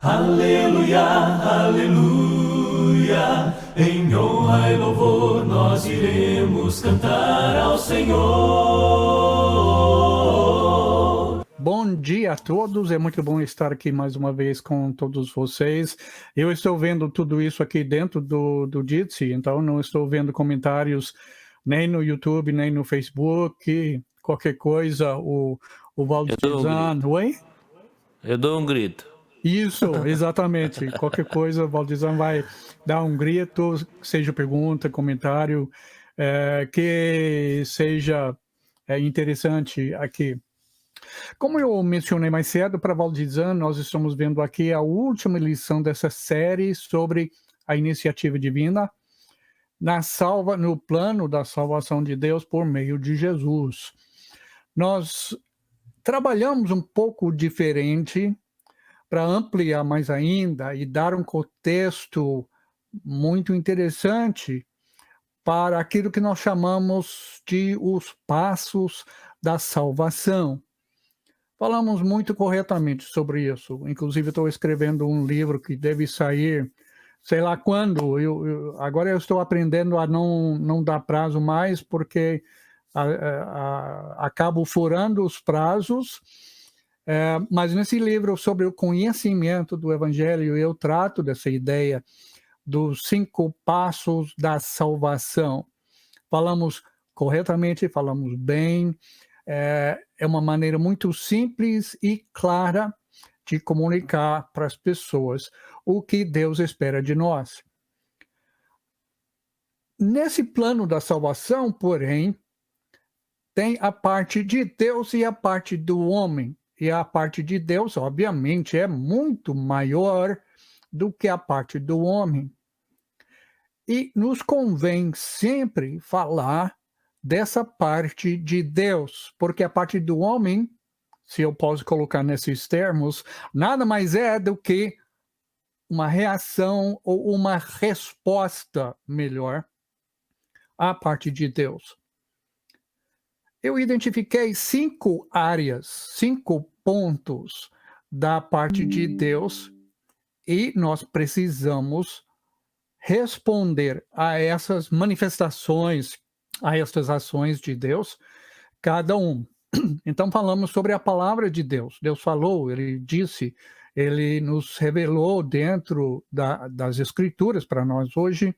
Aleluia, aleluia, em honra e louvor nós iremos cantar ao Senhor. Bom dia a todos, é muito bom estar aqui mais uma vez com todos vocês. Eu estou vendo tudo isso aqui dentro do Jitsi, então não estou vendo comentários nem no YouTube, nem no Facebook, qualquer coisa, o Valdizan, oi? Eu dou um grito. Isso, exatamente. Qualquer coisa, o Valdizan vai dar um grito, seja pergunta, comentário, que seja interessante aqui. Como eu mencionei mais cedo, para Valdizan, nós estamos vendo aqui a última lição dessa série sobre a iniciativa divina no plano da salvação de Deus por meio de Jesus. Nós trabalhamos um pouco diferente para ampliar mais ainda e dar um contexto muito interessante para aquilo que nós chamamos de os passos da salvação. Falamos muito corretamente sobre isso. Inclusive, estou escrevendo um livro que deve sair, sei lá quando. Agora eu estou aprendendo a não dar prazo mais, porque acabo furando os prazos. Mas nesse livro sobre o conhecimento do Evangelho, eu trato dessa ideia dos 5 passos da salvação. Falamos corretamente, falamos bem. É uma maneira muito simples e clara de comunicar para as pessoas o que Deus espera de nós. Nesse plano da salvação, porém, tem a parte de Deus e a parte do homem. E a parte de Deus, obviamente, é muito maior do que a parte do homem. E nos convém sempre falar dessa parte de Deus, porque a parte do homem, se eu posso colocar nesses termos, nada mais é do que uma reação ou uma resposta melhor à parte de Deus. Eu identifiquei 5 áreas, 5 pontos da parte de Deus e nós precisamos responder a essas manifestações, a estas ações de Deus, cada um. Então falamos sobre a palavra de Deus. Deus falou, ele disse, ele nos revelou dentro das Escrituras para nós hoje.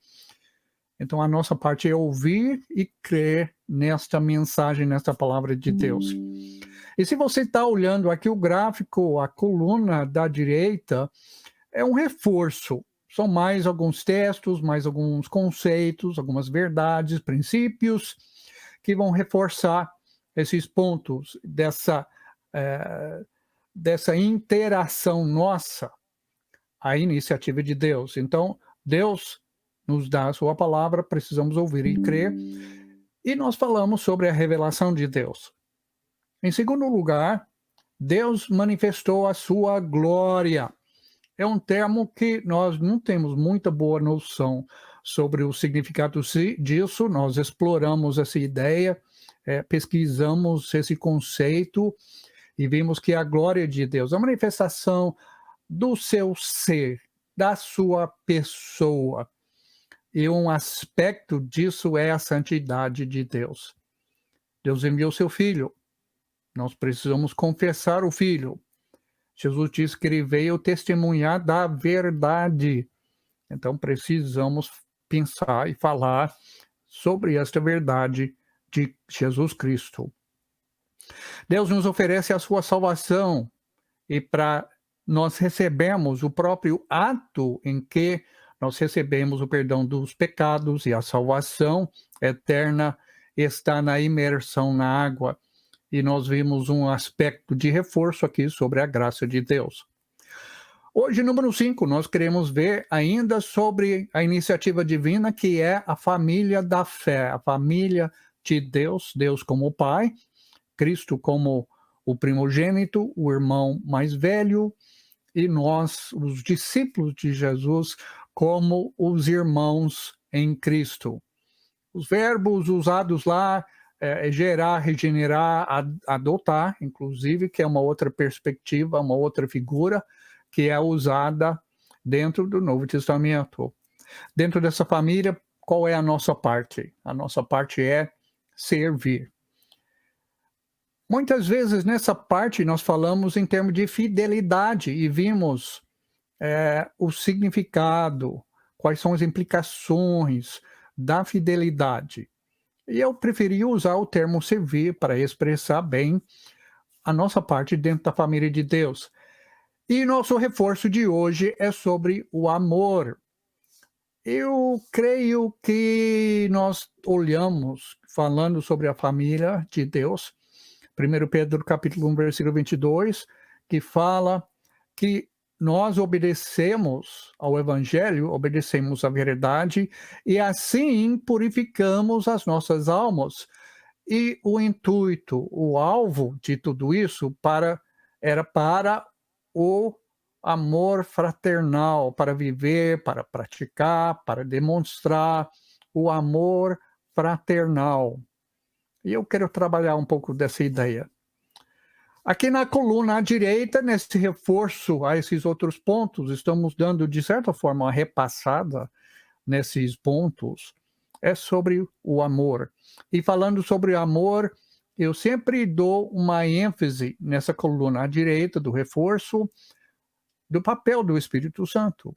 Então a nossa parte é ouvir e crer nesta mensagem, nesta palavra de Deus. E se você está olhando aqui o gráfico, a coluna da direita, é um reforço. São mais alguns textos, mais alguns conceitos, algumas verdades, princípios, que vão reforçar esses pontos dessa interação nossa à iniciativa de Deus. Então, Deus nos dá a sua palavra, precisamos ouvir e crer, e nós falamos sobre a revelação de Deus. Em segundo lugar, Deus manifestou a sua glória. É um termo que nós não temos muita boa noção sobre o significado disso. Nós exploramos essa ideia, pesquisamos esse conceito e vimos que a glória de Deus, a manifestação do seu ser, da sua pessoa, e um aspecto disso é a santidade de Deus. Deus enviou seu Filho. Nós precisamos confessar o Filho. Jesus disse que ele veio testemunhar da verdade. Então, precisamos pensar e falar sobre esta verdade de Jesus Cristo. Deus nos oferece a sua salvação e para nós recebemos o próprio ato em que nós recebemos o perdão dos pecados e a salvação eterna está na imersão na água. E nós vimos um aspecto de reforço aqui sobre a graça de Deus. Hoje, número 5, nós queremos ver ainda sobre a iniciativa divina, que é a família da fé, a família de Deus, Deus como Pai, Cristo como o primogênito, o irmão mais velho, e nós, os discípulos de Jesus, como os irmãos em Cristo. Os verbos usados lá, gerar, regenerar, adotar, inclusive, que é uma outra perspectiva, uma outra figura que é usada dentro do Novo Testamento. Dentro dessa família, qual é a nossa parte? A nossa parte é servir. Muitas vezes nessa parte nós falamos em termos de fidelidade e vimos o significado, quais são as implicações da fidelidade. E eu preferi usar o termo servir para expressar bem a nossa parte dentro da família de Deus. E nosso reforço de hoje é sobre o amor. Eu creio que nós olhamos, falando sobre a família de Deus, 1 Pedro capítulo 1, versículo 22, que fala que nós obedecemos ao Evangelho, obedecemos à verdade, e assim purificamos as nossas almas. E o intuito, o alvo de tudo isso era para o amor fraternal, para viver, para praticar, para demonstrar o amor fraternal. E eu quero trabalhar um pouco dessa ideia. Aqui na coluna à direita, nesse reforço a esses outros pontos, estamos dando, de certa forma, uma repassada nesses pontos, é sobre o amor. E falando sobre amor, eu sempre dou uma ênfase nessa coluna à direita do reforço do papel do Espírito Santo.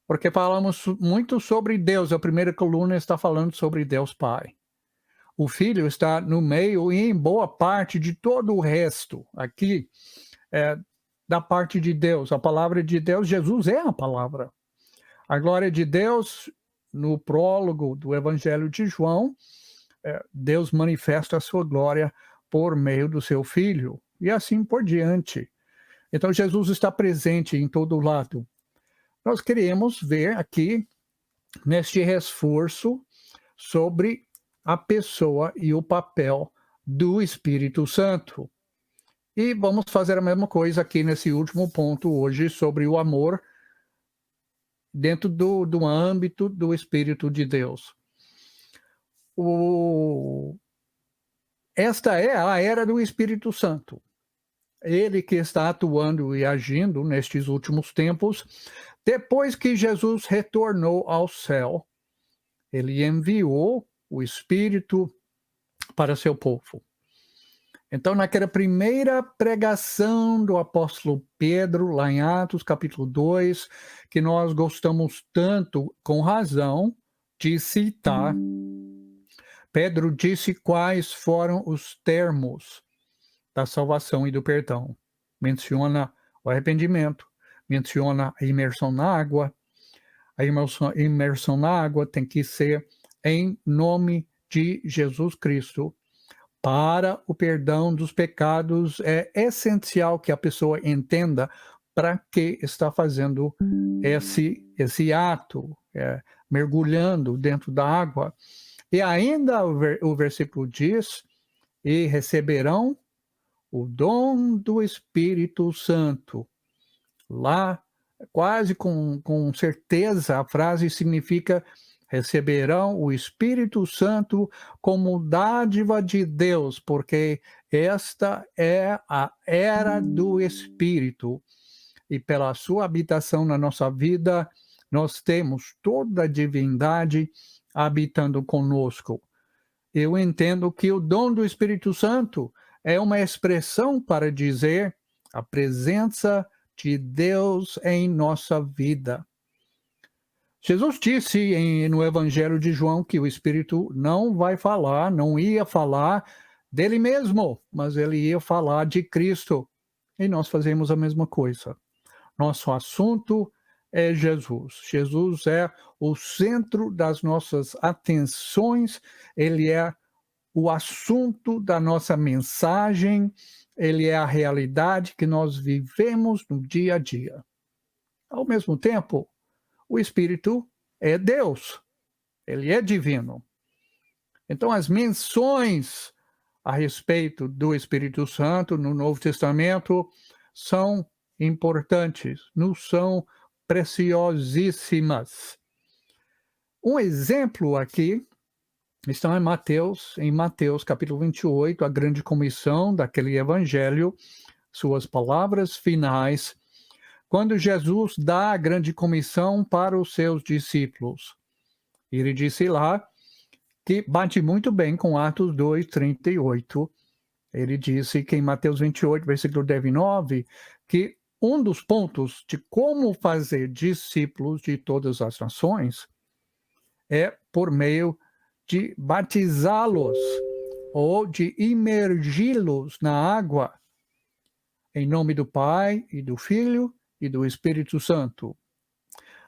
Porque falamos muito sobre Deus, a primeira coluna está falando sobre Deus Pai. O Filho está no meio e em boa parte de todo o resto aqui da parte de Deus. A palavra de Deus, Jesus é a palavra. A glória de Deus, no prólogo do Evangelho de João, Deus manifesta a sua glória por meio do seu Filho, e assim por diante. Então, Jesus está presente em todo lado. Nós queremos ver aqui, neste reforço, sobre a pessoa e o papel do Espírito Santo. E vamos fazer a mesma coisa aqui nesse último ponto hoje, sobre o amor dentro do âmbito do Espírito de Deus. Esta é a era do Espírito Santo. Ele que está atuando e agindo nestes últimos tempos, depois que Jesus retornou ao céu, ele enviou o Espírito para seu povo. Então, naquela primeira pregação do apóstolo Pedro, lá em Atos, capítulo 2, que nós gostamos tanto, com razão, de citar, Pedro disse quais foram os termos da salvação e do perdão. Menciona o arrependimento, menciona a imersão na água. A imersão na água tem que ser em nome de Jesus Cristo. Para o perdão dos pecados, é essencial que a pessoa entenda para que está fazendo esse ato, mergulhando dentro da água. E ainda o versículo diz, e receberão o dom do Espírito Santo. Lá, quase com certeza, a frase significa: receberão o Espírito Santo como dádiva de Deus, porque esta é a era do Espírito. E pela sua habitação na nossa vida, nós temos toda a divindade habitando conosco. Eu entendo que o dom do Espírito Santo é uma expressão para dizer a presença de Deus em nossa vida. Jesus disse no Evangelho de João que o Espírito não ia falar dele mesmo, mas ele ia falar de Cristo. E nós fazemos a mesma coisa. Nosso assunto é Jesus. Jesus é o centro das nossas atenções, ele é o assunto da nossa mensagem, ele é a realidade que nós vivemos no dia a dia. Ao mesmo tempo, o Espírito é Deus, ele é divino. Então, as menções a respeito do Espírito Santo no Novo Testamento são importantes, não são preciosíssimas. Um exemplo aqui está em Mateus capítulo 28, a grande comissão daquele evangelho, suas palavras finais, quando Jesus dá a grande comissão para os seus discípulos. Ele disse lá que bate muito bem com Atos 2:38. Ele disse que em Mateus 28, versículo 19, que um dos pontos de como fazer discípulos de todas as nações é por meio de batizá-los ou de imergi-los na água, em nome do Pai e do Filho e do Espírito Santo.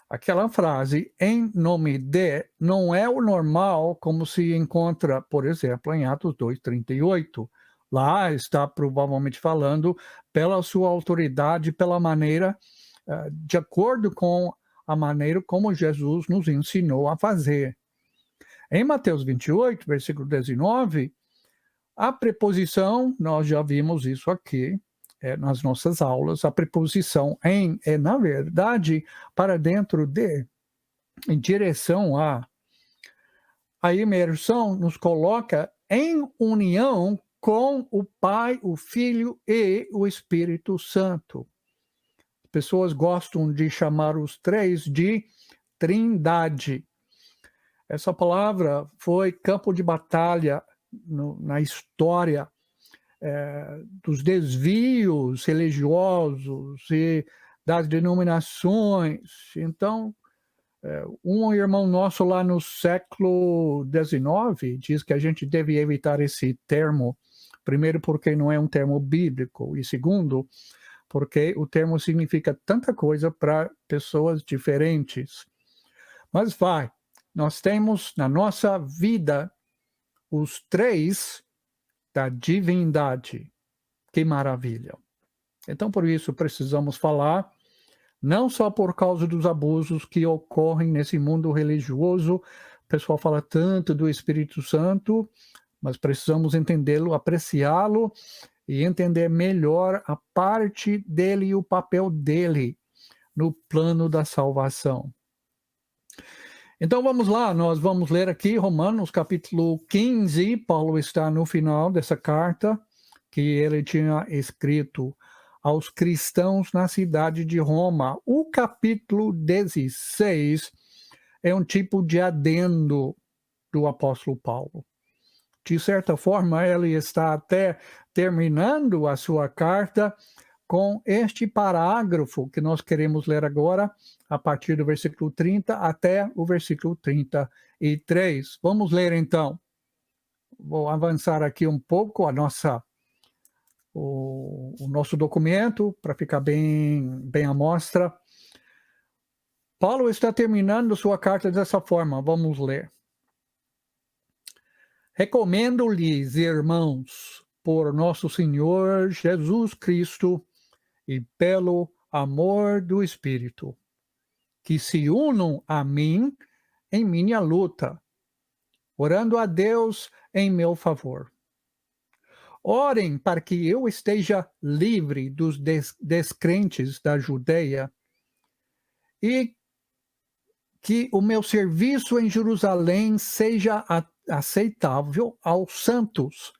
Aquela frase, em nome de, não é o normal como se encontra, por exemplo, em Atos 2:38. Lá está provavelmente falando pela sua autoridade, pela maneira, de acordo com a maneira como Jesus nos ensinou a fazer. Em Mateus 28, versículo 19, a preposição, nós já vimos isso aqui, nas nossas aulas, a preposição em é, na verdade, para dentro de, em direção a. A imersão nos coloca em união com o Pai, o Filho e o Espírito Santo. As pessoas gostam de chamar os três de Trindade. Essa palavra foi campo de batalha na história dos desvios religiosos e das denominações. Então, um irmão nosso lá no século XIX diz que a gente deve evitar esse termo, primeiro porque não é um termo bíblico, e segundo, porque o termo significa tanta coisa para pessoas diferentes. Mas nós temos na nossa vida os três da divindade. Que maravilha! Então, por isso, precisamos falar, não só por causa dos abusos que ocorrem nesse mundo religioso, o pessoal fala tanto do Espírito Santo, mas precisamos entendê-lo, apreciá-lo e entender melhor a parte dele e o papel dele no plano da salvação. Então vamos lá, nós vamos ler aqui Romanos capítulo 15, Paulo está no final dessa carta que ele tinha escrito aos cristãos na cidade de Roma. O capítulo 16 é um tipo de adendo do apóstolo Paulo. De certa forma, ele está até terminando a sua carta com este parágrafo que nós queremos ler agora, a partir do versículo 30 até o versículo 33. Vamos ler então. Vou avançar aqui um pouco o nosso documento para ficar bem à mostra. Paulo está terminando sua carta dessa forma. Vamos ler. Recomendo-lhes, irmãos, por nosso Senhor Jesus Cristo e pelo amor do Espírito, que se unam a mim em minha luta, orando a Deus em meu favor. Orem para que eu esteja livre dos descrentes da Judeia e que o meu serviço em Jerusalém seja aceitável aos santos,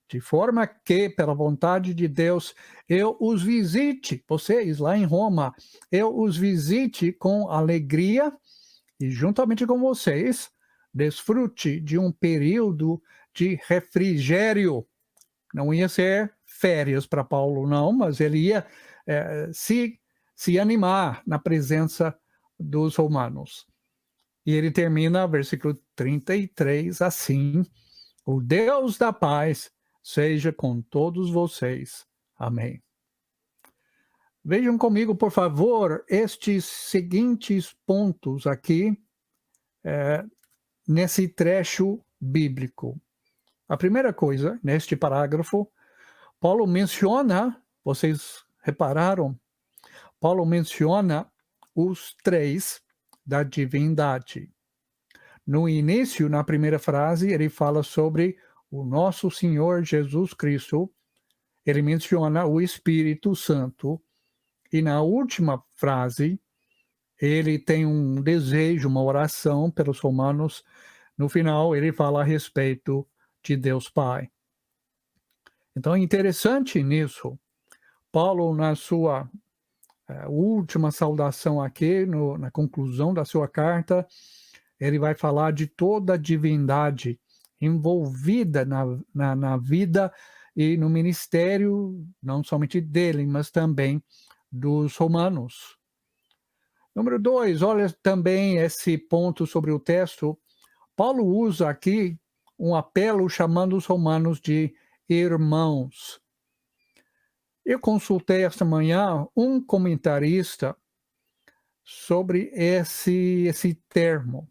de forma que, pela vontade de Deus, eu os visite, vocês lá em Roma, eu os visite com alegria e, juntamente com vocês, desfrute de um período de refrigério. Não ia ser férias para Paulo, não, mas ele ia se animar na presença dos romanos. E ele termina, versículo 33, assim: o Deus da paz seja com todos vocês. Amém. Vejam comigo, por favor, estes seguintes pontos aqui, nesse trecho bíblico. A primeira coisa, neste parágrafo, Paulo menciona, vocês repararam, Paulo menciona os três da divindade. No início, na primeira frase, ele fala sobre o nosso Senhor Jesus Cristo, ele menciona o Espírito Santo, e na última frase, ele tem um desejo, uma oração pelos romanos. No final, ele fala a respeito de Deus Pai. Então é interessante nisso. Paulo, na sua A última saudação aqui, na conclusão da sua carta, ele vai falar de toda a divindade envolvida na vida e no ministério, não somente dele, mas também dos romanos. Número 2, olha também esse ponto sobre o texto. Paulo usa aqui um apelo chamando os romanos de irmãos. Eu consultei esta manhã um comentarista sobre esse termo.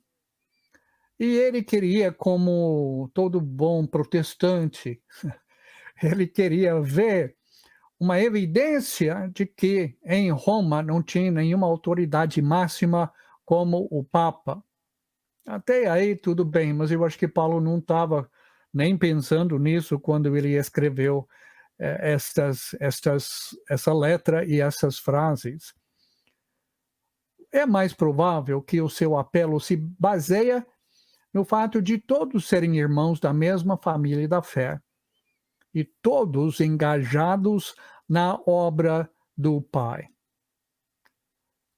E ele queria, como todo bom protestante, ele queria ver uma evidência de que em Roma não tinha nenhuma autoridade máxima como o Papa. Até aí tudo bem, mas eu acho que Paulo não estava nem pensando nisso quando ele escreveu essa letra e essas frases. É mais provável que o seu apelo se baseia no fato de todos serem irmãos da mesma família da fé e todos engajados na obra do Pai.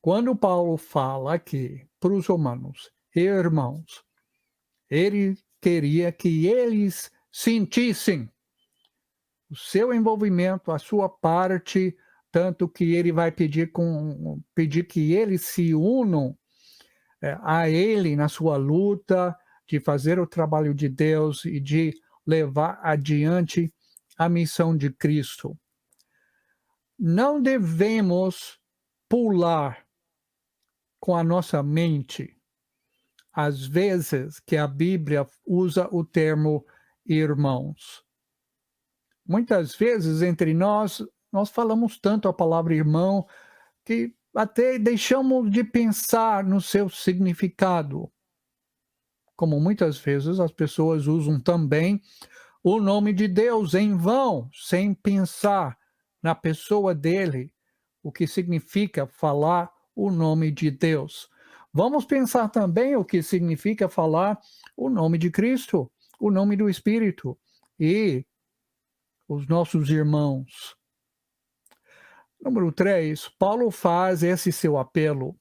Quando Paulo fala aqui para os romanos, irmãos, ele queria que eles sentissem o seu envolvimento, a sua parte, tanto que ele vai pedir que eles se unam a ele na sua luta de fazer o trabalho de Deus e de levar adiante a missão de Cristo. Não devemos pular com a nossa mente as vezes que a Bíblia usa o termo irmãos. Muitas vezes entre nós falamos tanto a palavra irmão que até deixamos de pensar no seu significado. Como muitas vezes as pessoas usam também o nome de Deus em vão, sem pensar na pessoa dele, o que significa falar o nome de Deus. Vamos pensar também o que significa falar o nome de Cristo, o nome do Espírito e os nossos irmãos. Número 3, Paulo faz esse seu apelo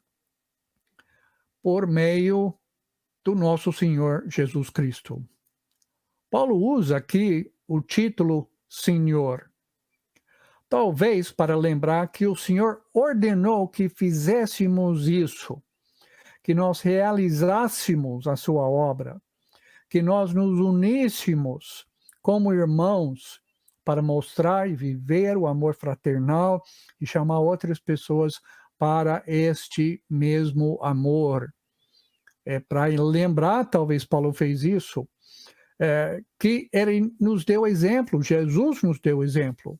por meio do nosso Senhor Jesus Cristo. Paulo usa aqui o título Senhor, talvez para lembrar que o Senhor ordenou que fizéssemos isso, que nós realizássemos a sua obra, que nós nos uníssemos como irmãos para mostrar e viver o amor fraternal e chamar outras pessoas para este mesmo amor. Para lembrar, talvez Paulo fez isso, que ele nos deu exemplo, Jesus nos deu exemplo,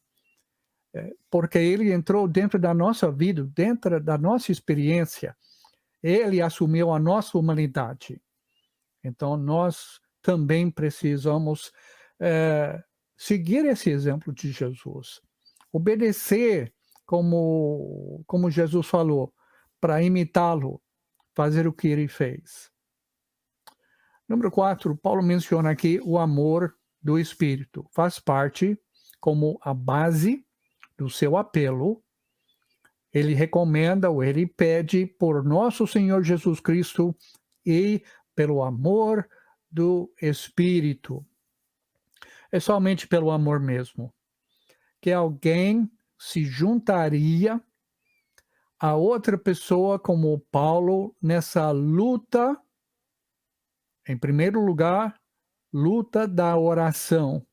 porque ele entrou dentro da nossa vida, dentro da nossa experiência, ele assumiu a nossa humanidade. Então, nós também precisamos seguir esse exemplo de Jesus, obedecer como Jesus falou, para imitá-lo, fazer o que ele fez. Número 4, Paulo menciona aqui o amor do Espírito. Faz parte como a base do seu apelo. Ele recomenda ou ele pede por nosso Senhor Jesus Cristo e pelo amor do Espírito. É somente pelo amor mesmo que alguém se juntaria a outra pessoa como Paulo nessa luta, em primeiro lugar, luta da oração.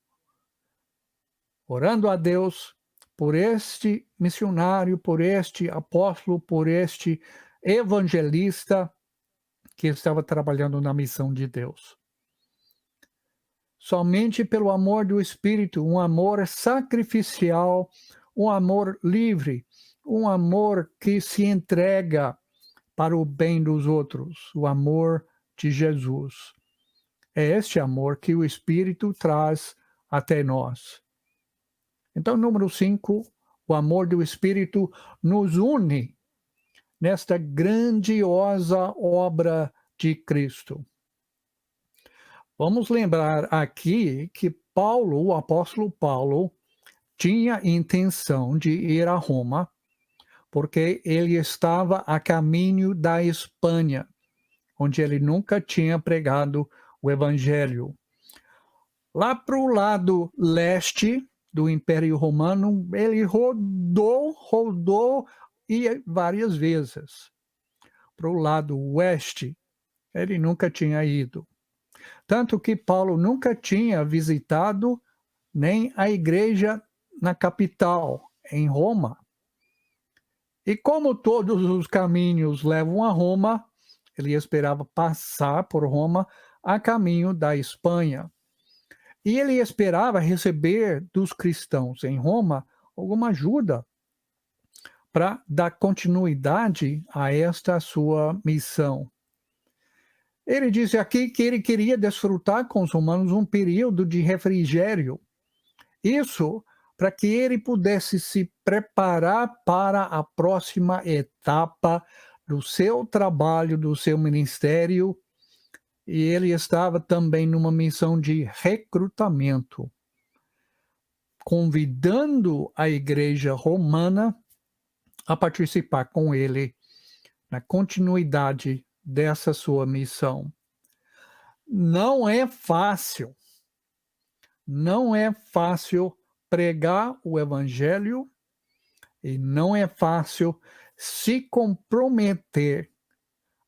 Orando a Deus por este missionário, por este apóstolo, por este evangelista que estava trabalhando na missão de Deus. Somente pelo amor do Espírito, um amor sacrificial, um amor livre, um amor que se entrega para o bem dos outros, o amor de Jesus. É este amor que o Espírito traz até nós. Então, número 5, o amor do Espírito nos une nesta grandiosa obra de Cristo. Vamos lembrar aqui que Paulo, o apóstolo Paulo, tinha intenção de ir a Roma porque ele estava a caminho da Espanha, onde ele nunca tinha pregado o evangelho. Lá para o lado leste do Império Romano, ele rodou e várias vezes. Para o lado oeste, ele nunca tinha ido. Tanto que Paulo nunca tinha visitado nem a igreja na capital, em Roma. E como todos os caminhos levam a Roma, ele esperava passar por Roma a caminho da Espanha. E ele esperava receber dos cristãos em Roma alguma ajuda para dar continuidade a esta sua missão. Ele disse aqui que ele queria desfrutar com os romanos um período de refrigério. Isso para que ele pudesse se preparar para a próxima etapa do seu trabalho, do seu ministério. E ele estava também numa missão de recrutamento, convidando a igreja romana a participar com ele na continuidade dessa sua missão. Não é fácil pregar o evangelho e não é fácil se comprometer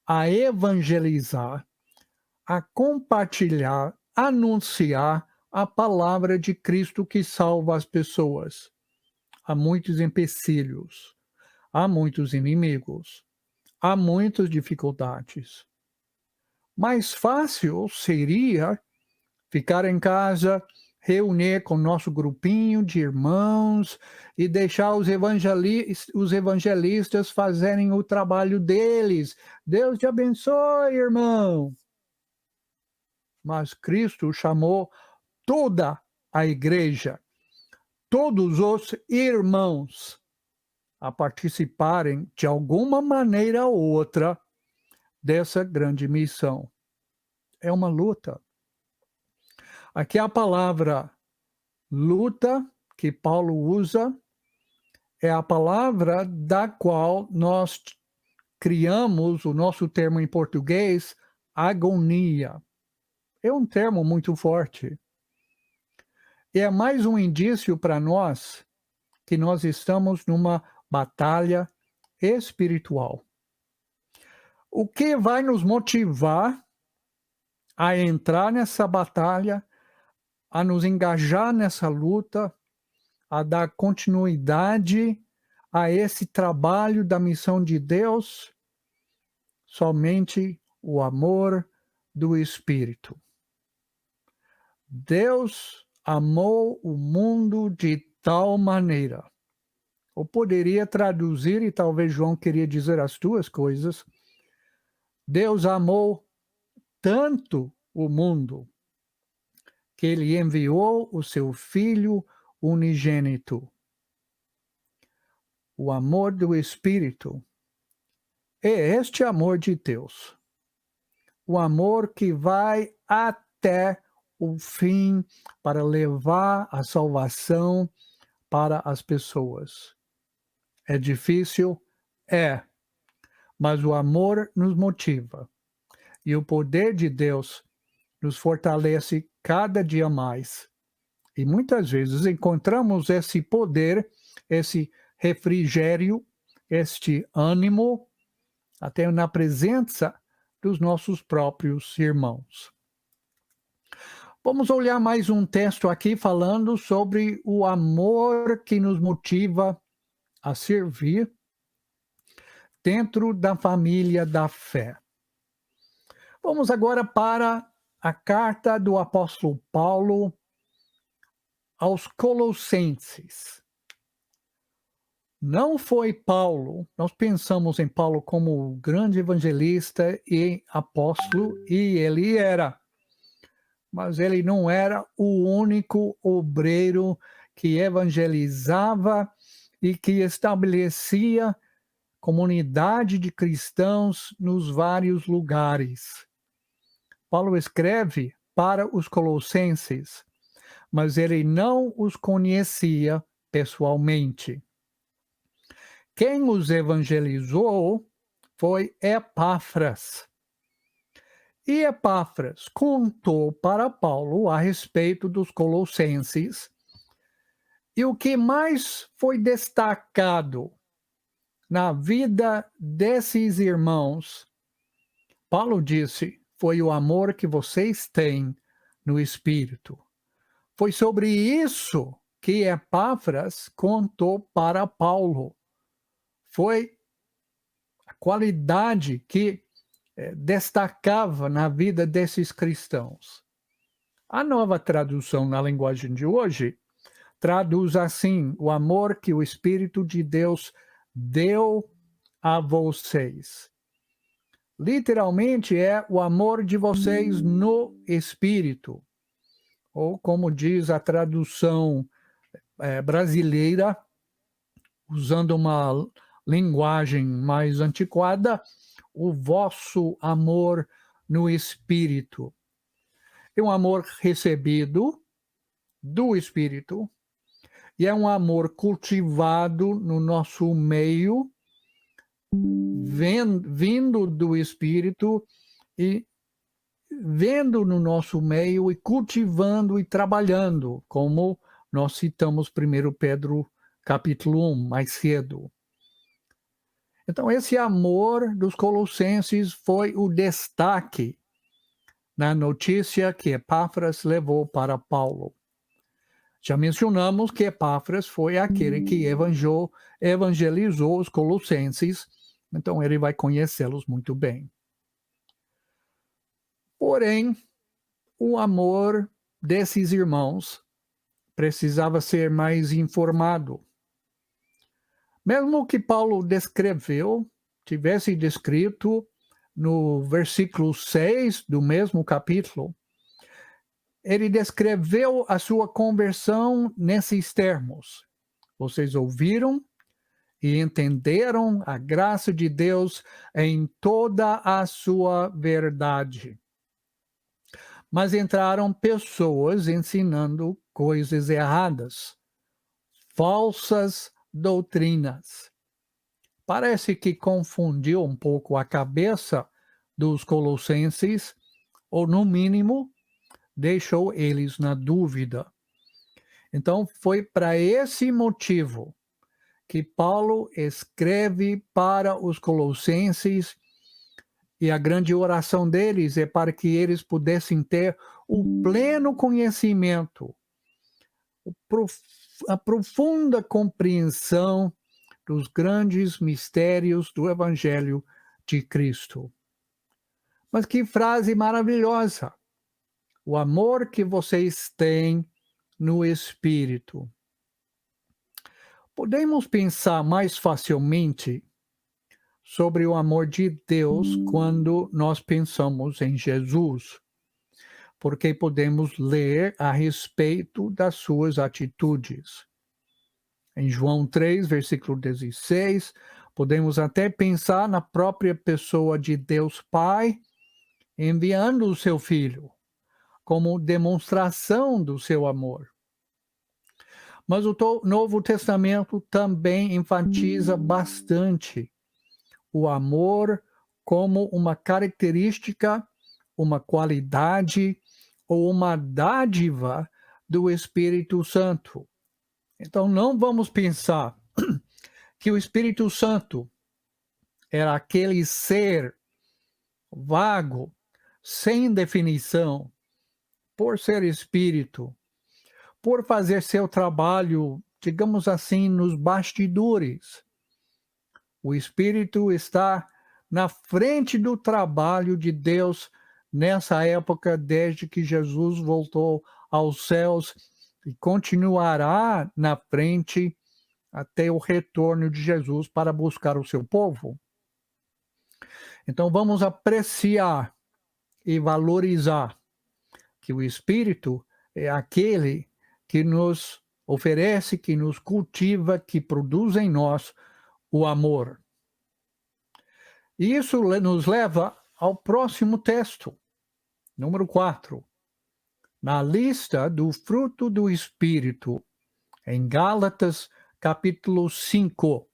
a evangelizar, a compartilhar, anunciar a palavra de Cristo que salva as pessoas. Há muitos empecilhos, há muitos inimigos, há muitas dificuldades. Mais fácil seria ficar em casa, reunir com o nosso grupinho de irmãos e deixar os evangelistas fazerem o trabalho deles. Deus te abençoe, irmão. Mas Cristo chamou toda a igreja, todos os irmãos, a participarem de alguma maneira ou outra dessa grande missão. É uma luta. Aqui a palavra luta que Paulo usa é a palavra da qual nós criamos o nosso termo em português, agonia. É um termo muito forte. E é mais um indício para nós que nós estamos numa batalha espiritual. O que vai nos motivar a entrar nessa batalha, a nos engajar nessa luta, a dar continuidade a esse trabalho da missão de Deus? Somente o amor do Espírito. Deus amou o mundo de tal maneira. Eu poderia traduzir, e talvez João queria dizer as duas coisas. Deus amou tanto o mundo que ele enviou o seu Filho unigênito. O amor do Espírito é este amor de Deus. O amor que vai até o fim para levar a salvação para as pessoas. É difícil? É. Mas o amor nos motiva. E o poder de Deus nos fortalece cada dia mais. E muitas vezes encontramos esse poder, esse refrigério, este ânimo, até na presença dos nossos próprios irmãos. Vamos olhar mais um texto aqui falando sobre o amor que nos motiva a servir dentro da família da fé. Vamos agora para a carta do apóstolo Paulo aos Colossenses. Não foi Paulo, nós pensamos em Paulo como grande evangelista e apóstolo, e ele era. Mas ele não era o único obreiro que evangelizava e que estabelecia comunidade de cristãos nos vários lugares. Paulo escreve para os colossenses, mas ele não os conhecia pessoalmente. quem os evangelizou foi Epáfras. E Epáfras contou para Paulo a respeito dos colossenses. E o que mais foi destacado na vida desses irmãos, Paulo disse, foi o amor que vocês têm no Espírito. Foi sobre isso que Epáfras contou para Paulo. Foi a qualidade que destacava na vida desses cristãos. A nova tradução na linguagem de hoje traduz assim: o amor que o Espírito de Deus deu a vocês. Literalmente é o amor de vocês no Espírito. Ou como diz a tradução brasileira, usando uma linguagem mais antiquada, o vosso amor no Espírito. É um amor recebido do Espírito e é um amor cultivado no nosso meio, vindo do Espírito e vendo no nosso meio e cultivando e trabalhando, como nós citamos 1 Pedro capítulo 1, mais cedo. Então, esse amor dos colossenses foi o destaque na notícia que Epáfras levou para Paulo. Já mencionamos que Epáfras foi aquele que evangelizou os colossenses, então ele vai conhecê-los muito bem. Porém, o amor desses irmãos precisava ser mais informado. Mesmo que Paulo tivesse descrito no versículo 6 do mesmo capítulo, ele descreveu a sua conversão nesses termos. Vocês ouviram e entenderam a graça de Deus em toda a sua verdade. Mas entraram pessoas ensinando coisas erradas, falsas doutrinas. Parece que confundiu um pouco a cabeça dos colossenses, ou no mínimo, deixou eles na dúvida. Então, foi para esse motivo que Paulo escreve para os colossenses, e a grande oração deles é para que eles pudessem ter o pleno conhecimento, a profunda compreensão dos grandes mistérios do Evangelho de Cristo. Mas que frase maravilhosa! O amor que vocês têm no Espírito. Podemos pensar mais facilmente sobre o amor de Deus quando nós pensamos em Jesus, porque podemos ler a respeito das suas atitudes. Em João 3, versículo 16, podemos até pensar na própria pessoa de Deus Pai, enviando o seu Filho, como demonstração do seu amor. Mas o Novo Testamento também enfatiza bastante o amor como uma característica, uma qualidade ou uma dádiva do Espírito Santo. Então, não vamos pensar que o Espírito Santo era aquele ser vago, sem definição, por ser Espírito, por fazer seu trabalho, digamos assim, nos bastidores. O Espírito está na frente do trabalho de Deus nessa época, desde que Jesus voltou aos céus, e continuará na frente até o retorno de Jesus para buscar o seu povo. Então vamos apreciar e valorizar que o Espírito é aquele que nos oferece, que nos cultiva, que produz em nós o amor. E isso nos leva ao próximo texto, número 4. Na lista do fruto do Espírito, em Gálatas, capítulo 5,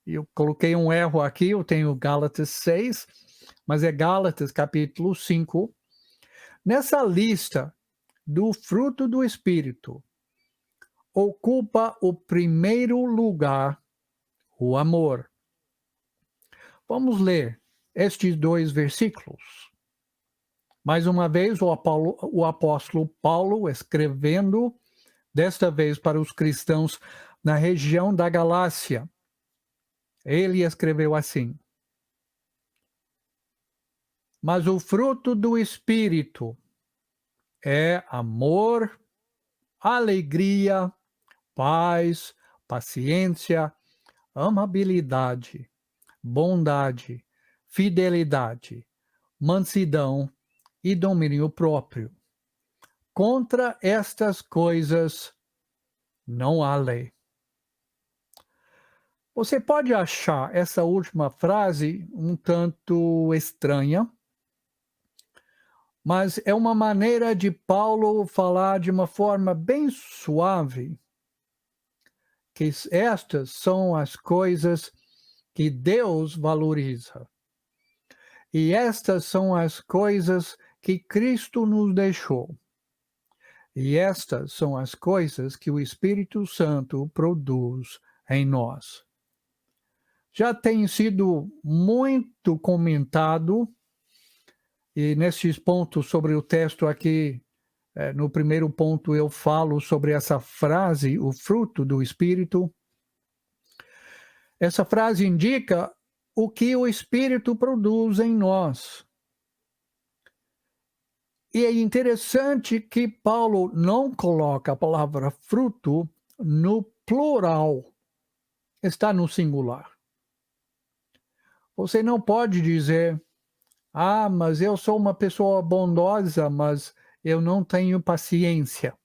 Eu coloquei um erro aqui, eu tenho Gálatas 6, mas é Gálatas capítulo 5. Nessa lista do fruto do Espírito, ocupa o primeiro lugar o amor. Vamos ler estes 2 versículos. Mais uma vez, o apóstolo Paulo escrevendo, desta vez para os cristãos na região da Galácia. Ele escreveu assim: mas o fruto do Espírito é amor, alegria, paz, paciência, amabilidade, bondade, fidelidade, mansidão e domínio próprio. Contra estas coisas não há lei. Você pode achar essa última frase um tanto estranha, mas é uma maneira de Paulo falar de uma forma bem suave que estas são as coisas que Deus valoriza. E estas são as coisas que Cristo nos deixou. E estas são as coisas que o Espírito Santo produz em nós. Já tem sido muito comentado, e nesses pontos sobre o texto aqui, no primeiro ponto eu falo sobre essa frase, o fruto do Espírito. Essa frase indica o que o Espírito produz em nós. E é interessante que Paulo não coloca a palavra fruto no plural, está no singular. Você não pode dizer, mas eu sou uma pessoa bondosa, mas eu não tenho paciência.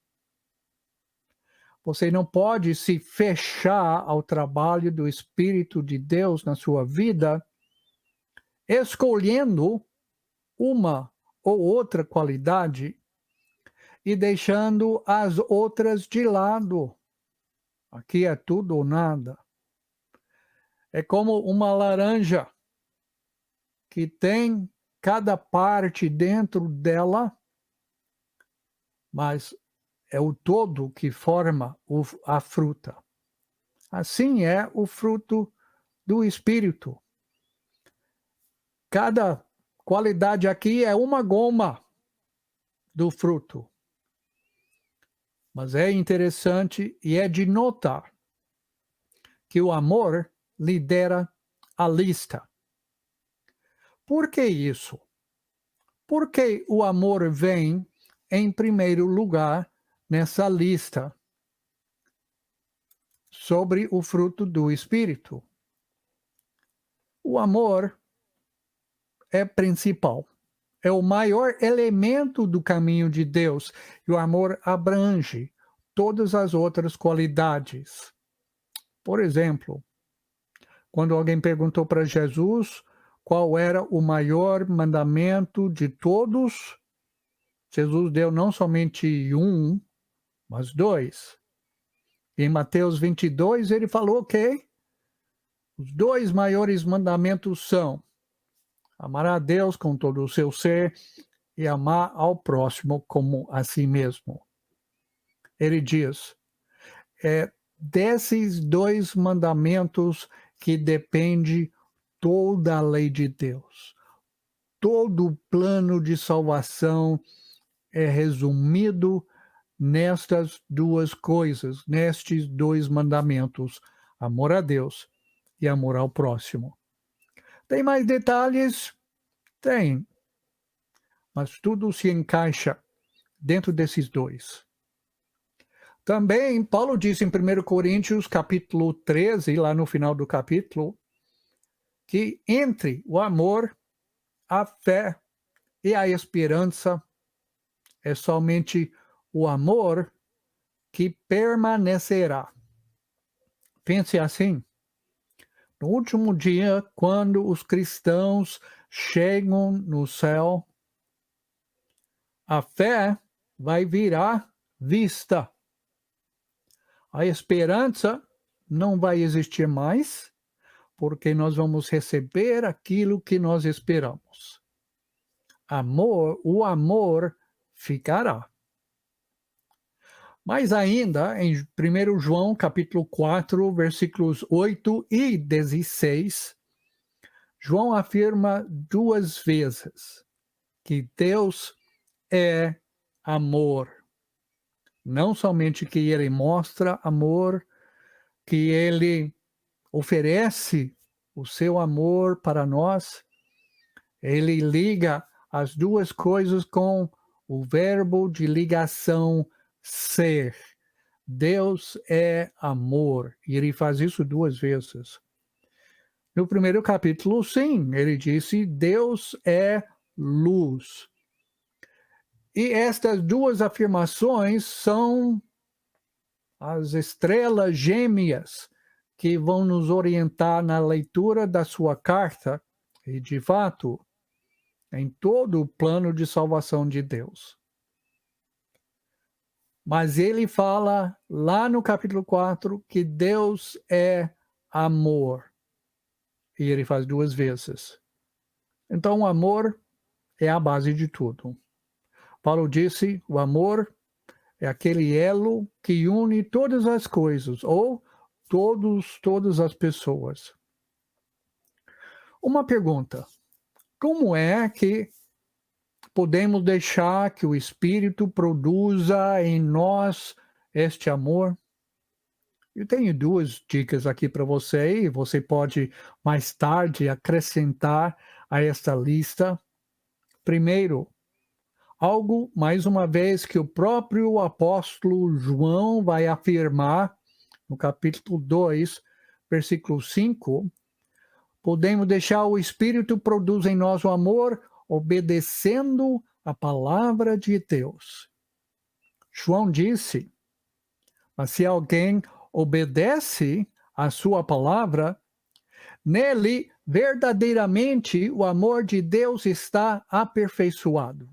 Você não pode se fechar ao trabalho do Espírito de Deus na sua vida, escolhendo uma ou outra qualidade e deixando as outras de lado. Aqui é tudo ou nada. É como uma laranja que tem cada parte dentro dela, mas é o todo que forma a fruta. Assim é o fruto do Espírito. Cada qualidade aqui é uma goma do fruto. Mas é interessante e é de notar que o amor lidera a lista. Por que isso? Porque o amor vem em primeiro lugar nessa lista sobre o fruto do Espírito. O amor é principal, é o maior elemento do caminho de Deus, e o amor abrange todas as outras qualidades. Por exemplo, quando alguém perguntou para Jesus qual era o maior mandamento de todos, Jesus deu não somente um, mas 2. Em Mateus 22, ele falou que os 2 maiores mandamentos são amar a Deus com todo o seu ser e amar ao próximo como a si mesmo. Ele diz, desses 2 mandamentos que depende toda a lei de Deus. Todo o plano de salvação é resumido nestas 2 coisas, nestes 2 mandamentos, amor a Deus e amor ao próximo. Tem mais detalhes? Tem. Mas tudo se encaixa dentro desses 2. Também, Paulo disse em 1 Coríntios, capítulo 13, lá no final do capítulo, que entre o amor, a fé e a esperança, é somente o amor que permanecerá. Pense assim. No último dia, quando os cristãos chegam no céu, a fé vai virar vista. A esperança não vai existir mais, porque nós vamos receber aquilo que nós esperamos. O amor ficará. Mas ainda, em 1 João, capítulo 4, versículos 8 e 16, João afirma 2 vezes que Deus é amor. Não somente que ele mostra amor, que ele oferece o seu amor para nós, ele liga as duas coisas com o verbo de ligação ser. Deus é amor. E ele faz isso 2 vezes. No primeiro capítulo, sim, ele disse: Deus é luz. E estas 2 afirmações são as estrelas gêmeas que vão nos orientar na leitura da sua carta e, de fato, em todo o plano de salvação de Deus. Mas ele fala lá no capítulo 4 que Deus é amor. E ele faz 2 vezes. Então, o amor é a base de tudo. Paulo disse, o amor é aquele elo que une todas as coisas, ou todas as pessoas. Uma pergunta: como é que podemos deixar que o Espírito produza em nós este amor? Eu tenho 2 dicas aqui para você, e você pode mais tarde acrescentar a esta lista. Primeiro, algo, mais uma vez, que o próprio apóstolo João vai afirmar no capítulo 2, versículo 5, podemos deixar o Espírito produzir em nós o amor, obedecendo a palavra de Deus. João disse, mas se alguém obedece a sua palavra, nele verdadeiramente o amor de Deus está aperfeiçoado.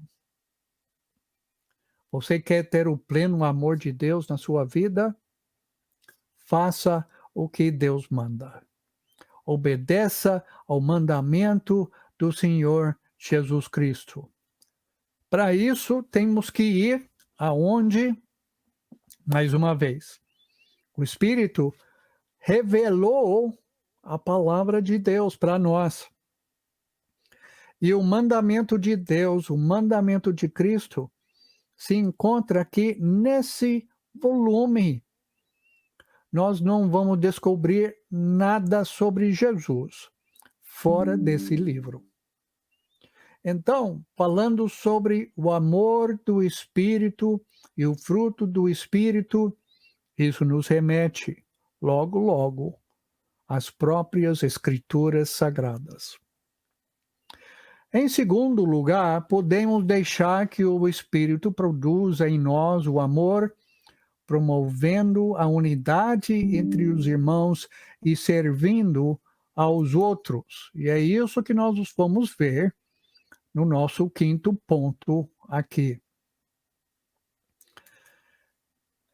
Você quer ter o pleno amor de Deus na sua vida? Faça o que Deus manda. Obedeça ao mandamento do Senhor Jesus Cristo. Para isso, temos que ir aonde, mais uma vez, o Espírito revelou a palavra de Deus para nós. E o mandamento de Deus, o mandamento de Cristo, se encontra aqui nesse volume. Nós não vamos descobrir nada sobre Jesus fora desse livro. Então, falando sobre o amor do Espírito e o fruto do Espírito, isso nos remete, logo, logo, às próprias Escrituras Sagradas. Em segundo lugar, podemos deixar que o Espírito produza em nós o amor, promovendo a unidade entre os irmãos e servindo aos outros. E é isso que nós vamos ver no nosso 5º ponto aqui.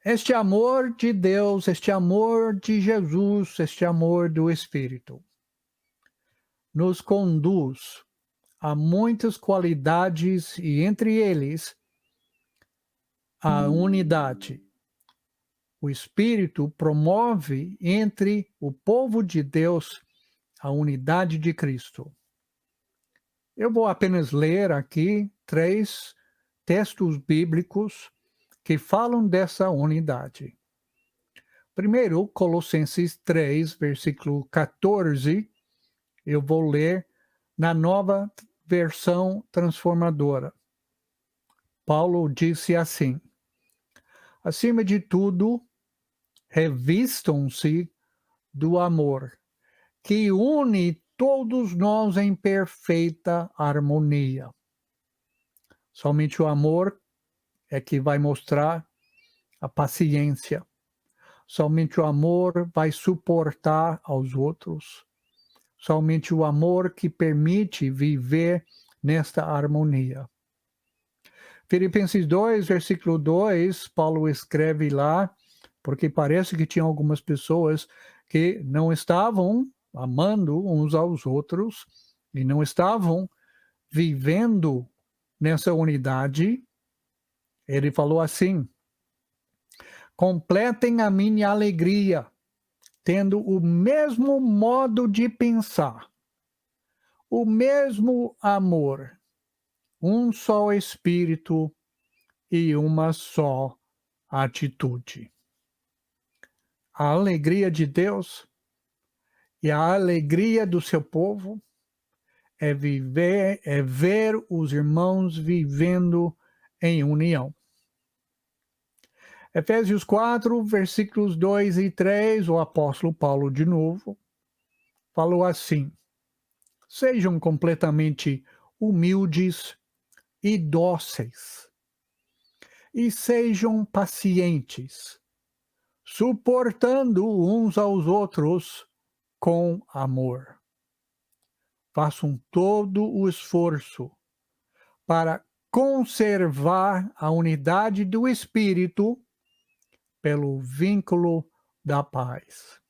Este amor de Deus, este amor de Jesus, este amor do Espírito, nos conduz a muitas qualidades e, entre eles, a unidade. O Espírito promove entre o povo de Deus a unidade de Cristo. Eu vou apenas ler aqui 3 textos bíblicos que falam dessa unidade. Primeiro, Colossenses 3, versículo 14, eu vou ler na Nova Versão Transformadora. Paulo disse assim: acima de tudo, revistam-se do amor, que une todos nós em perfeita harmonia. Somente o amor é que vai mostrar a paciência. Somente o amor vai suportar aos outros. Somente o amor que permite viver nesta harmonia. Filipenses 2, versículo 2, Paulo escreve lá, porque parece que tinha algumas pessoas que não estavam amando uns aos outros, e não estavam vivendo nessa unidade, ele falou assim: completem a minha alegria, tendo o mesmo modo de pensar, o mesmo amor, um só espírito e uma só atitude. A alegria de Deus e a alegria do seu povo é ver os irmãos vivendo em união. Efésios 4, versículos 2 e 3, o apóstolo Paulo de novo falou assim: sejam completamente humildes e dóceis, e sejam pacientes, suportando uns aos outros com amor. Façam todo o esforço para conservar a unidade do Espírito pelo vínculo da paz.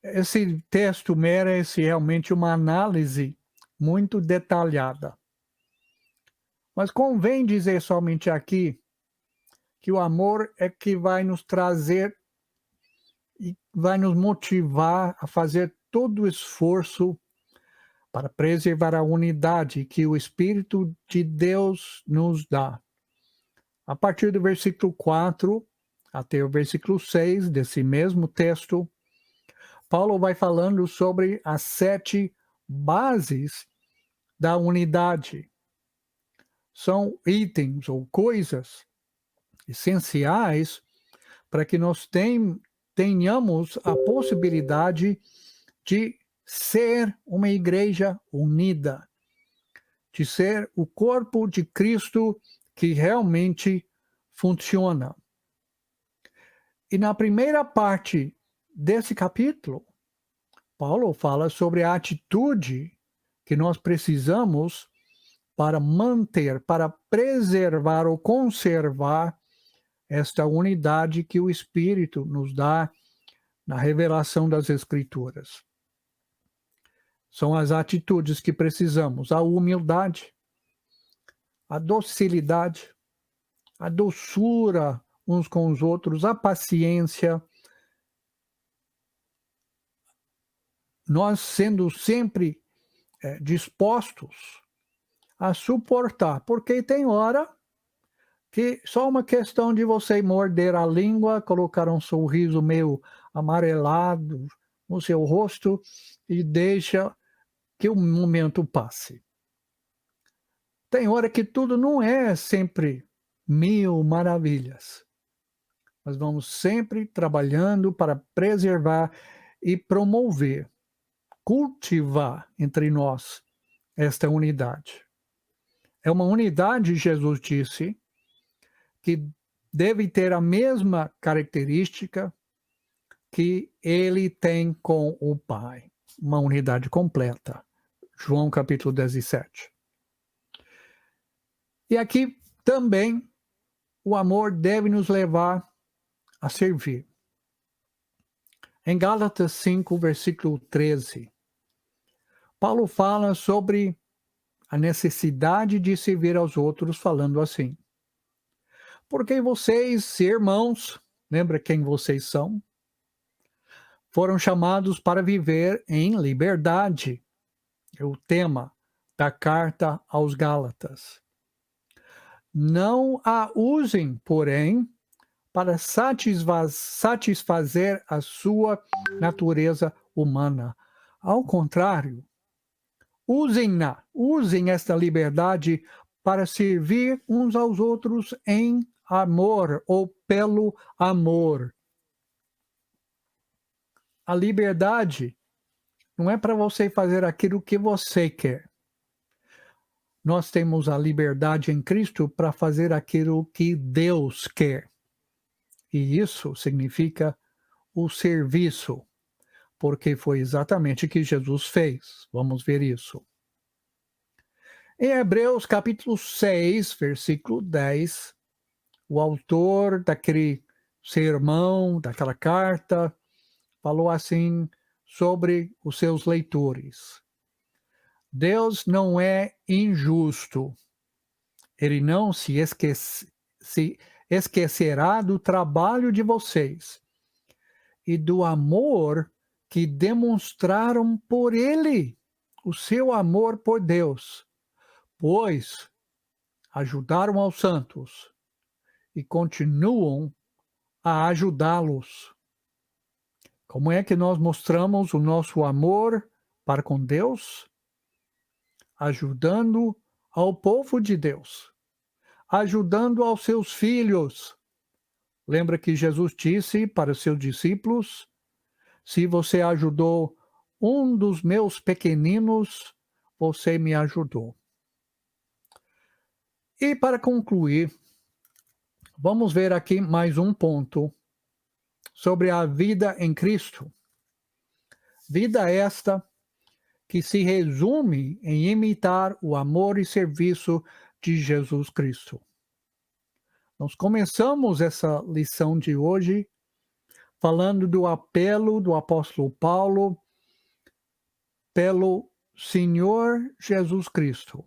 Esse texto merece realmente uma análise muito detalhada. Mas convém dizer somente aqui que o amor é que vai nos trazer e vai nos motivar a fazer todo o esforço para preservar a unidade que o Espírito de Deus nos dá. A partir do versículo 4 até o versículo 6 desse mesmo texto, Paulo vai falando sobre as 7 bases da unidade. São itens ou coisas essenciais para que nós tenhamos a possibilidade de ser uma igreja unida, de ser o corpo de Cristo que realmente funciona. E na primeira parte desse capítulo, Paulo fala sobre a atitude que nós precisamos para manter, para preservar ou conservar esta unidade que o Espírito nos dá na revelação das Escrituras. São as atitudes que precisamos: a humildade, a docilidade, a doçura uns com os outros, a paciência. Nós sendo sempre dispostos a suportar, porque tem hora que só uma questão de você morder a língua, colocar um sorriso meio amarelado no seu rosto e deixa que o momento passe. Tem hora que tudo não é sempre 1000 maravilhas. Nós vamos sempre trabalhando para preservar e promover, cultivar entre nós esta unidade. É uma unidade, Jesus disse, que deve ter a mesma característica que ele tem com o Pai. Uma unidade completa. João capítulo 17. E aqui também o amor deve nos levar a servir. Em Gálatas 5, versículo 13, Paulo fala sobre a necessidade de servir aos outros, falando assim: porque vocês, irmãos, lembra quem vocês são? Foram chamados para viver em liberdade. É o tema da carta aos Gálatas. Não a usem, porém, para satisfazer a sua natureza humana. Ao contrário, usem esta liberdade para servir uns aos outros em amor ou pelo amor. A liberdade não é para você fazer aquilo que você quer. Nós temos a liberdade em Cristo para fazer aquilo que Deus quer. E isso significa o serviço, porque foi exatamente o que Jesus fez. Vamos ver isso. Em Hebreus capítulo 6, versículo 10, o autor daquele sermão, daquela carta, falou assim sobre os seus leitores: Deus não é injusto. Ele não se esquecerá do trabalho de vocês e do amor que demonstraram por Ele, o seu amor por Deus, pois ajudaram aos santos e continuam a ajudá-los. Como é que nós mostramos o nosso amor para com Deus? Ajudando ao povo de Deus, ajudando aos seus filhos. Lembra que Jesus disse para seus discípulos: se você ajudou um dos meus pequeninos, você me ajudou. E para concluir, vamos ver aqui mais um ponto sobre a vida em Cristo. Vida esta que se resume em imitar o amor e serviço de Jesus Cristo. Nós começamos essa lição de hoje falando do apelo do apóstolo Paulo pelo Senhor Jesus Cristo.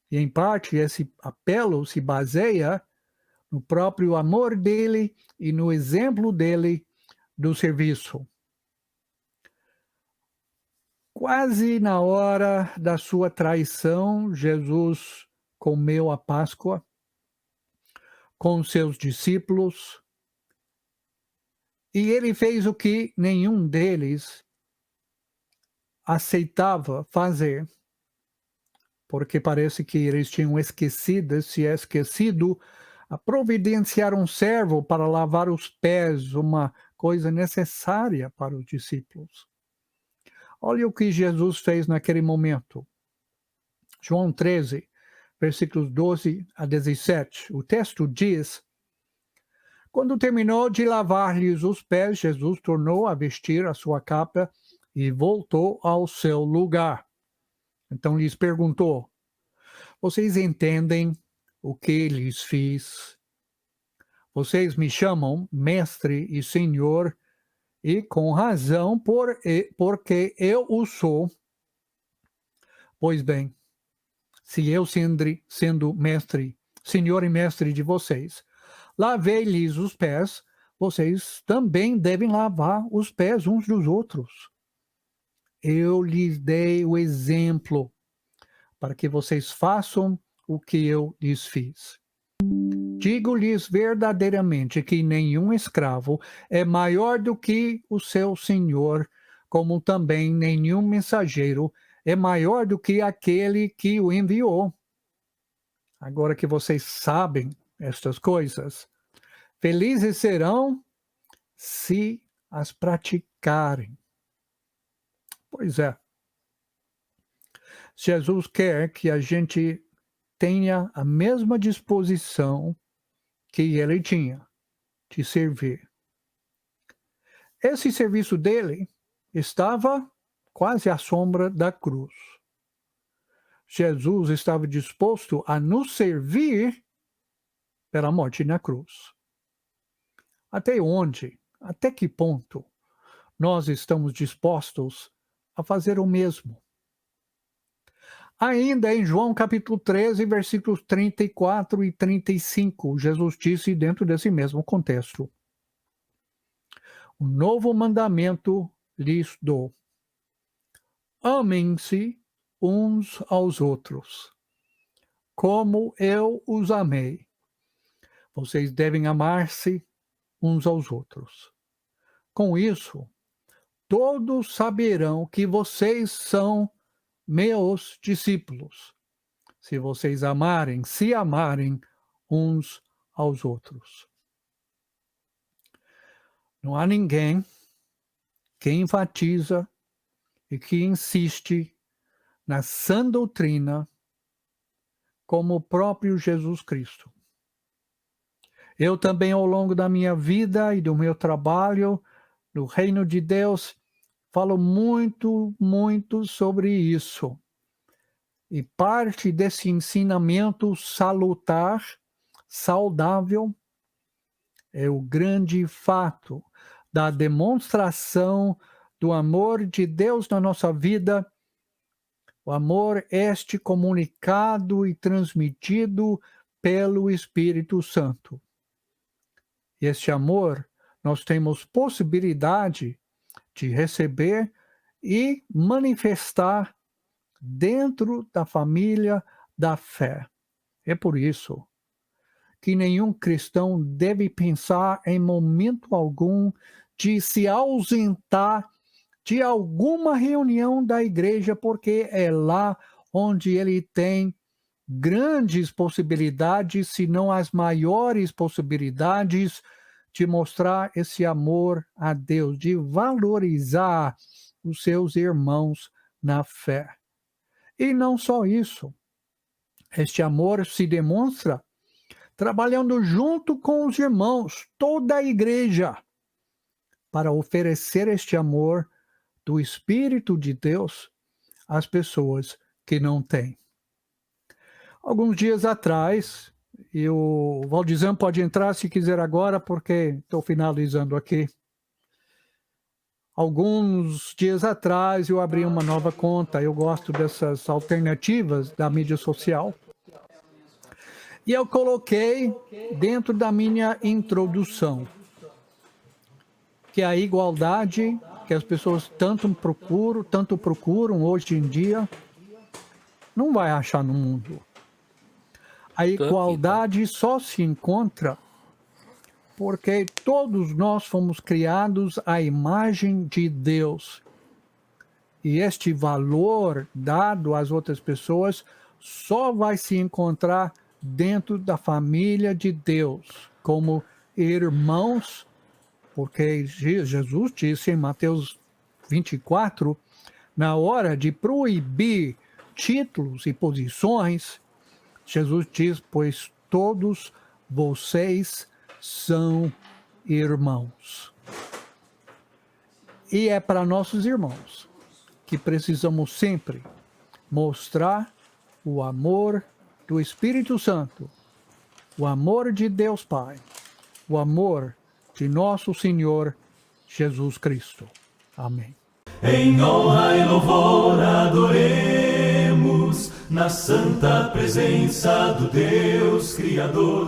E, em parte, esse apelo se baseia no próprio amor dele e no exemplo dele do serviço. Quase na hora da sua traição, Jesus comeu a Páscoa com seus discípulos e ele fez o que nenhum deles aceitava fazer, porque parece que eles tinham esquecido a providenciar um servo para lavar os pés, uma coisa necessária para os discípulos. Olha o que Jesus fez naquele momento. João 13, versículos 12 a 17. O texto diz: quando terminou de lavar-lhes os pés, Jesus tornou a vestir a sua capa e voltou ao seu lugar. Então lhes perguntou: vocês entendem o que lhes fiz? Vocês me chamam mestre e senhor, e com razão, porque eu o sou. Pois bem, se eu sendo mestre, senhor e mestre de vocês, lavei-lhes os pés, vocês também devem lavar os pés uns dos outros. Eu lhes dei o exemplo para que vocês façam o que eu lhes fiz. Digo-lhes verdadeiramente que nenhum escravo é maior do que o seu senhor, como também nenhum mensageiro é maior do que aquele que o enviou. Agora que vocês sabem estas coisas, felizes serão se as praticarem. Pois é. Jesus quer que a gente tenha a mesma disposição que ele tinha de servir. Esse serviço dele estava quase à sombra da cruz. Jesus estava disposto a nos servir pela morte na cruz. Até onde, até que ponto nós estamos dispostos a fazer o mesmo? Ainda em João capítulo 13, versículos 34 e 35, Jesus disse dentro desse mesmo contexto: um novo mandamento lhes dou. Amem-se uns aos outros, como eu os amei. Vocês devem amar-se uns aos outros. Com isso, todos saberão que vocês são meus discípulos, se vocês se amarem uns aos outros. Não há ninguém que enfatiza e que insiste na sã doutrina como o próprio Jesus Cristo. Eu também, ao longo da minha vida e do meu trabalho no reino de Deus, falo muito sobre isso. E parte desse ensinamento salutar, saudável, é o grande fato da demonstração do amor de Deus na nossa vida, o amor este comunicado e transmitido pelo Espírito Santo. Este amor, nós temos possibilidade de receber e manifestar dentro da família da fé. É por isso que nenhum cristão deve pensar em momento algum de se ausentar de alguma reunião da igreja, porque é lá onde ele tem grandes possibilidades, se não as maiores possibilidades, de mostrar esse amor a Deus, de valorizar os seus irmãos na fé. E não só isso, este amor se demonstra trabalhando junto com os irmãos, toda a igreja, para oferecer este amor do Espírito de Deus às pessoas que não têm. Alguns dias atrás, e o Valdizão pode entrar se quiser agora, porque estou finalizando aqui. Alguns dias atrás eu abri uma nova conta, eu gosto dessas alternativas da mídia social. E eu coloquei dentro da minha introdução que a igualdade que as pessoas tanto procuram hoje em dia, não vai achar no mundo. A igualdade só se encontra porque todos nós fomos criados à imagem de Deus. E este valor dado às outras pessoas só vai se encontrar dentro da família de Deus, como irmãos, porque Jesus disse em Mateus 24, na hora de proibir títulos e posições, Jesus diz, pois todos vocês são irmãos. E é para nossos irmãos que precisamos sempre mostrar o amor do Espírito Santo, o amor de Deus Pai, o amor de nosso Senhor Jesus Cristo. Amém. Em honra e louvor adoremos na santa presença do Deus Criador.